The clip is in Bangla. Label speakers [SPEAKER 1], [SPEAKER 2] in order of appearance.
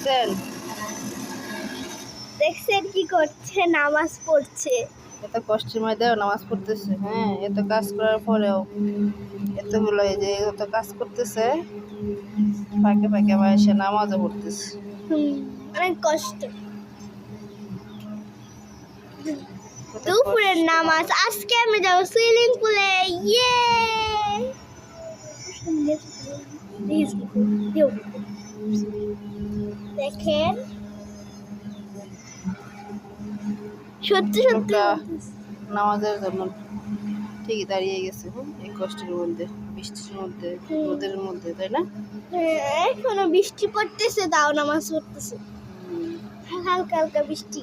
[SPEAKER 1] দেখছেন
[SPEAKER 2] দেখছেন কি করছে? নামাজ পড়ছে।
[SPEAKER 1] এত কষ্টের মধ্যেও নামাজ পড়তেছে। হ্যাঁ, এত কাজ করার পরেও এতগুলো এই যে এত কাজ করতেছে, ফাঁকে ফাঁকে আবার এসে নামাজও পড়তেছে।
[SPEAKER 2] অনেক কষ্ট।
[SPEAKER 1] কত
[SPEAKER 2] দুপুরের
[SPEAKER 1] কষ্ট।
[SPEAKER 2] নামাজ। আজকে আমি যাবো সুইমিং পুলে। ইয়ে! দেখেন সত্যি সত্যি
[SPEAKER 1] লোকটা নামাজের জন্য ঠিকই দাঁড়িয়ে গেছে। এই কষ্টের মধ্যে, বৃষ্টির মধ্যে, রোদের মধ্যে, তাই না?
[SPEAKER 2] এখনো বৃষ্টি পড়তেছে, তাও নামাজ পড়তেছে। হালকা হালকা বৃষ্টি।